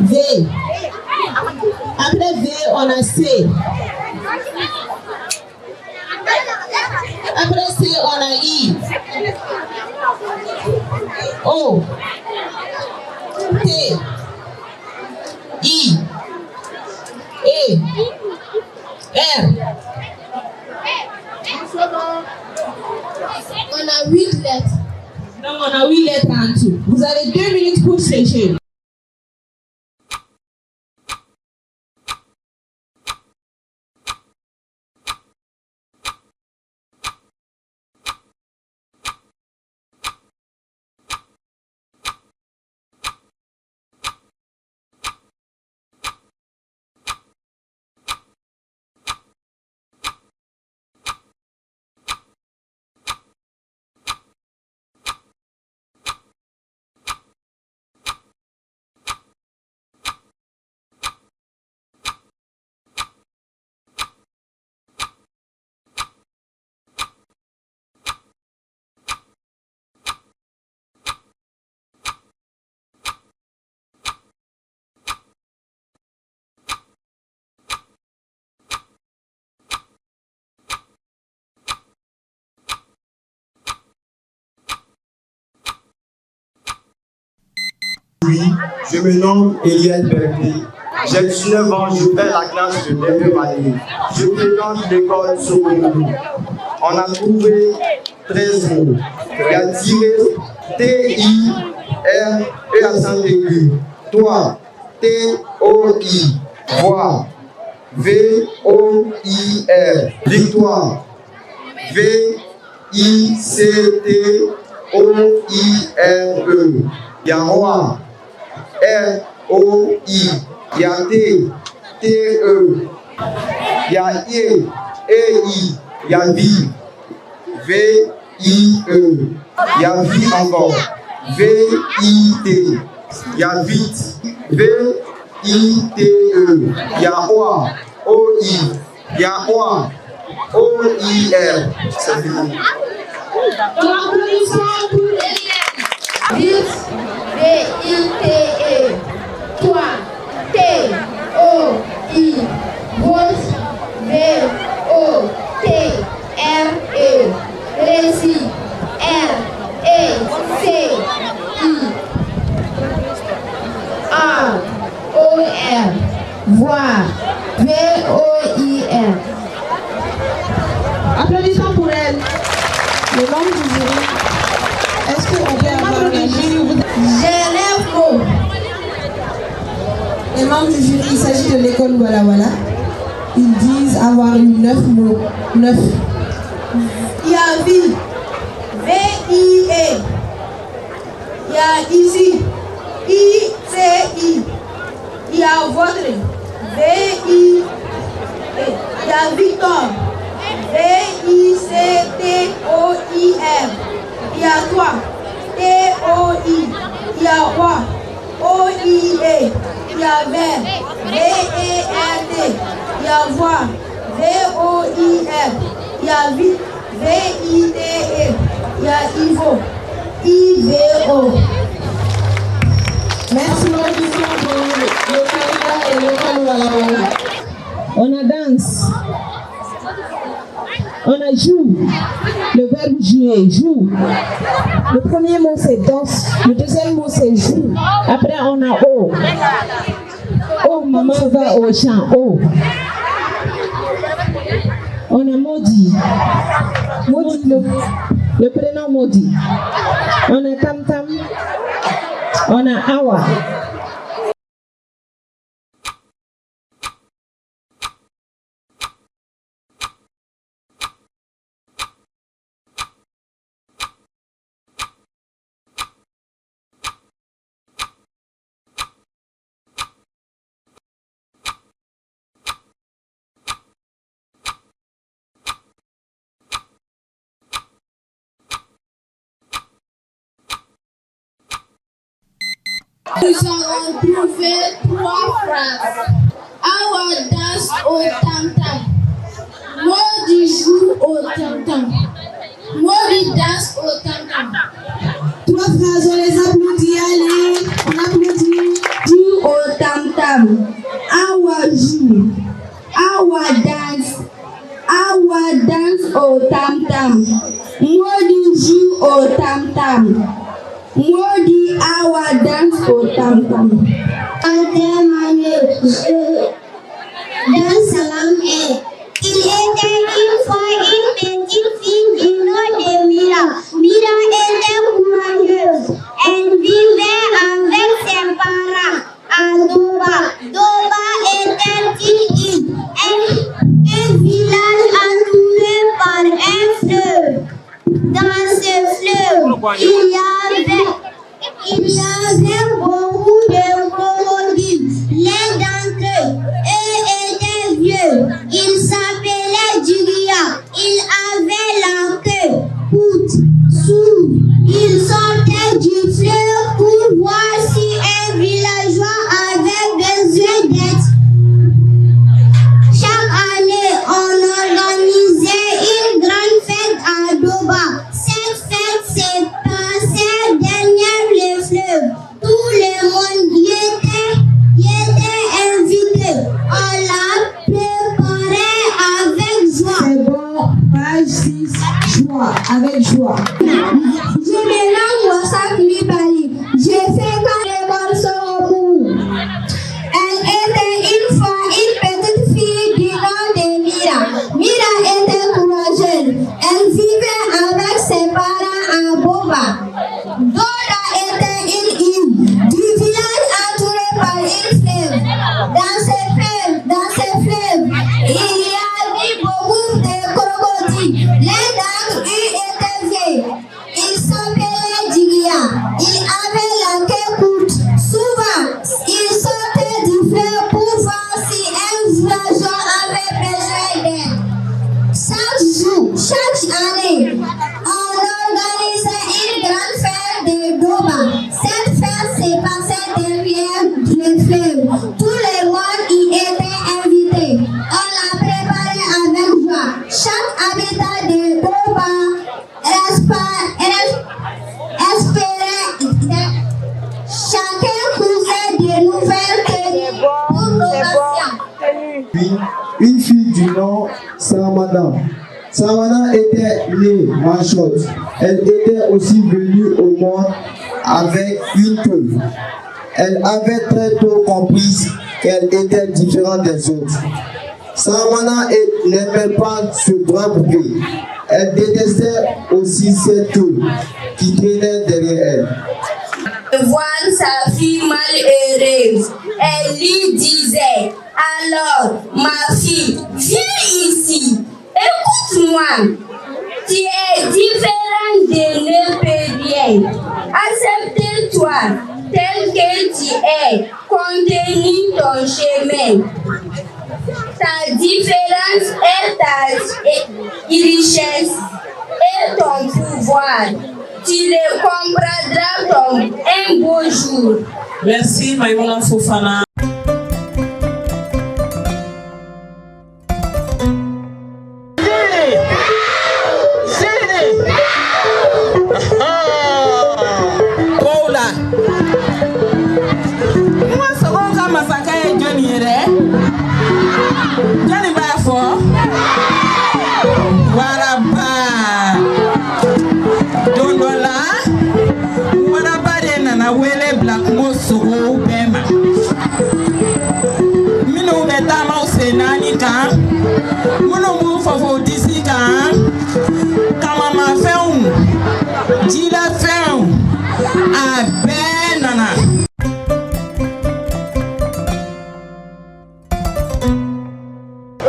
V. Après V, on a C. Après C, on a I. O. T. I. E. R. On a 8 lettres. Donc on a 8 lettres en tout. Vous avez 2 minutes pour sécher. Oui, je me nomme Eliel Berger. J'ai 19 ans, je fais la classe de deuxième année. Je fréquente l'école Sokonou. On a trouvé 13 mots. Il y a tiré T-I-R, E accent aigu. Toi, T-O-I. Voir, V-O-I-R. Victoire, V-I-C-T-O-I-R-E. Il y a roi, R-O-I. Il y a T, T-E. Il y a I, E-I. Il y a vie, V-I-E. Il y a vie encore, V-I-T. Il y a vite, V-I-T-E. Il y a roi, O-I. Il y a roi, O-I-R. C'est fini. Vite, V-I-T-E. Toi, T-O-I. Vote, V-O-T-R-E. Récit, R-E-C-I. A-O-R. Voir, V-O-I-R. Applaudissons pour elle. Le membre du jury. Est-ce qu'on peut avoir le jury? J'élève mot. Les membres du jury, il s'agit de l'école Walla Walla. Ils disent avoir eu 9 mots. 9. Il y a vie, V-I-E. Il y a ici, I-C-I. Il y a votre, V-I-E. Il y a Victor, V-I-C-T-O-I-R. Il y a toi, T-O-I. Il y a roi, O-I-E. Il y a vert, V-E-R-T. Il y a voix, V-O-I-R. Il y a vite, V-I-T-E. Il y a Ivo, I-V-O. Merci beaucoup pour le candidat et l'école Walla Walla. On a danse. On a joue. Le verbe jouer, joue. Le premier mot c'est danse. Le deuxième mot c'est joue. Après on a O. O, maman va au champ. O. On a maudit. Maudit le prénom maudit. On a tam tam. On a awa. Nous allons trouver 3 phrases. Awa danse au tam-tam. Maudit joue au tam-tam. Maudit danse au tam-tam. 3 phrases, on les applaudit, allez, on applaudit. Joue au tam-tam. tam. Modi joue au tam tam. Modi Awa danse au tam tam. Dans Salam est. Il était une fois une petite fille du nom de Mira. Mira était courageuse. Elle vivait avec ses parents à Doba. Doba était une île. Un village entouré par un fleuve. Dans ce fleuve, il y avait beaucoup de crocodiles. L'un d'entre eux était vieux. Il s'appelait Julia. Il avait la queue courte, sourde. Il sortait du fleuve pour voir si un villageois avait besoin d'aide. Chaque année, on organisait une grande fête à Doba. Cette fête s'est passée derrière le fleuve. Tout le monde y était invité. On l'a préparé avec joie. C'est bon, page 6, joie, avec joie. Je me nomme Wassak Libali. J'ai fait quand les morceaux au bout. Elle était une fois une petite fille du nom de Mira. Mira était courageuse. Elle vivait avec ses parents à Boba. Doda était une île du village entouré par une fleuve. Dans ce fleuve, il y avait beaucoup de crocodiles. L'un d'entre eux était vieux. Il s'appelait Jigia. Il avait la queue courte. Souvent, il sortait du fleuve pour voir si un villageois avait besoin d'aide. Chaque année, on organisait une grande fête de Doba. Cette fête s'est passée derrière le fleuve. Tout le monde y était invité. On l'a préparé avec joie. Chaque habitant de Doba espérait. Chacun faisait de nouvelles tenues pour l'occasion. Puis, une fille du nom Samana. Samana était née manchotte. Elle était aussi venue au monde avec une queue. Elle avait très tôt compris qu'elle était différente des autres. Samana n'aimait pas ce grand bouquet. Elle détestait aussi cette queue qui traînait derrière elle. Voir sa fille malheureuse, elle lui disait: alors, ma fille, viens ici, écoute-moi. Tu es différente de nos périens. Accepte-toi tel que tu es, continue ton chemin. Ta différence est ta richesse et ton pouvoir. Tu le comprendras un beau jour. Merci, Maïmouna Fofana.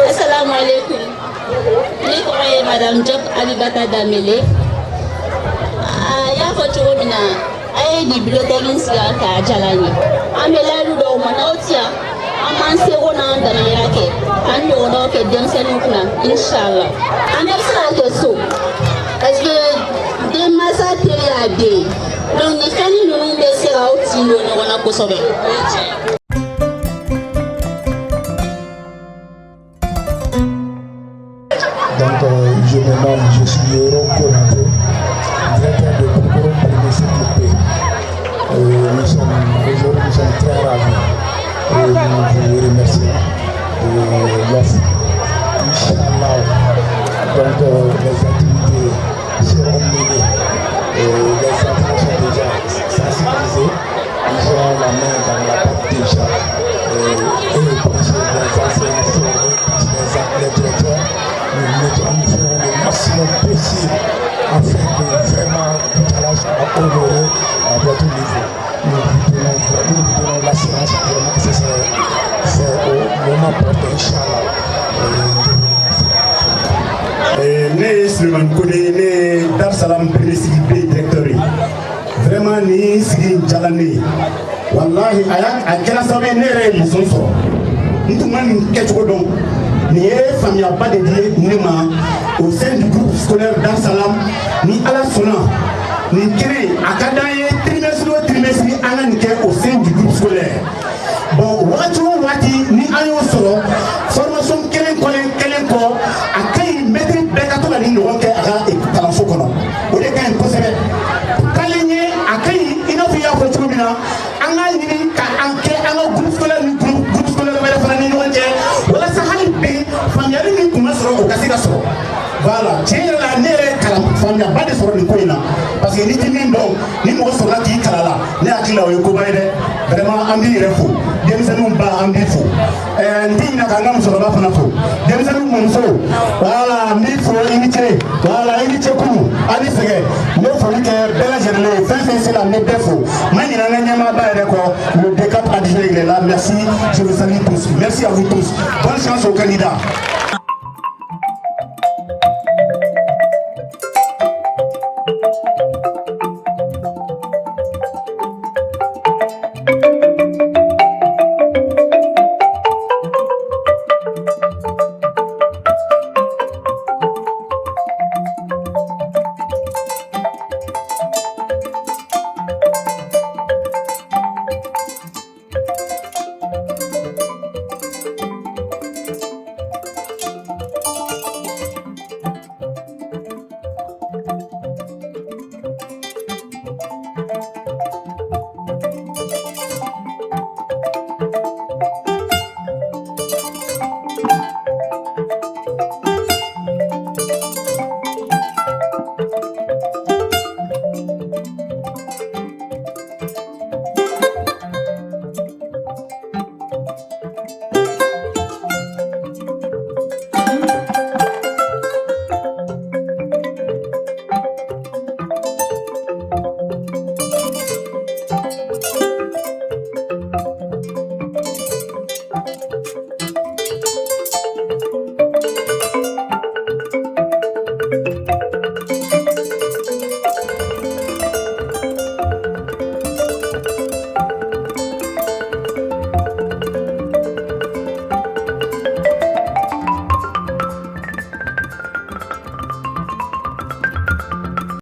Assalamu alaikum. Madame Job Alibata Damele. Ya foto mina ay bibliothèque sila ka jalani. Amela lu do manautia. Aman se wona ndana yake. Ando wona ke demsenu kuna inshallah. Amela ke so. Parce que des massa télé donc ni fani nous be sera outi no wona ko sobe. Donc, je me nomme, je suis Yoron Konaté, directeur de Kokoro Primacy Coupé. Aujourd'hui, nous sommes très ravis et nous vous remercions de l'offre. Inch'Allah, donc les activités seront menées. Les enfants sont déjà sensibilisés, ils ont la main dans la pâte déjà. Et les enseignants formés, les directeurs, nous ferons le maximum possible afin que vraiment tout à l'âge soit honoré à votre niveau. Nous vous donnons l'assurance vraiment que c'est au moment porté, Inch'Allah. Ne Suleiman Kone ne Dar Salam premier secrétaire directeur vraiment ni sigi jalani wallahi a kɛra sababu ye ne yɛrɛ ye muso sɔrɔ n tun ma nin kɛcogo dɔn nin ye faamuyaba de di ne ma au sein du groupe scolaire Dar Salam ni ala sɔnna nin kelen a ka d'an ye trimestre o trimestre an ka nin kɛ au sein du groupe scolaire bon wagati o wagati ni an y'o sɔrɔ formation kelen kɔ a ka ɲi maître bɛɛ ka to ka nin ɲɔgɔn kɛ a ka kalanso kɔnɔ o de ka ɲi kosɛbɛ k'ale ɲɛ a ka ɲi i n'a fɔ i y'a fɔ cogo min na an k'a ɲini ka an kɛ an ka groupe scolaire ni groupe scolaire wɛrɛ fana ni ɲɔgɔn cɛ walasa hali bi faamuyali min tun ma sɔrɔ o ka se ka sɔrɔ voilà tiɲɛ yɛrɛ la ne yɛrɛ kalan faamuyaba de sɔrɔ nin ko in na parce que ni ti min dɔn ni mɔgɔ sɔrɔla k'i kala la ne hakili la o ye koba ye dɛ vraiment an b'i yɛrɛ fo denmisɛnninw ba an b'i fo n tɛ ɲinɛ k'an ka musokɔrɔba fana fo denmisɛnninw mɔmuso voilà n b'i fo i ni ce voilà i ni ce kunu a ni sɛgɛn n bɛ foli kɛ bɛɛ lajɛlen ye fɛn fɛn sera n bɛ bɛɛ fo n ma ɲinɛ n ka ɲɛmaaba yɛrɛ kɔ le DCAP adjoint il est là merci je vous salue tous merci à vous tous bonne chance aux candidats.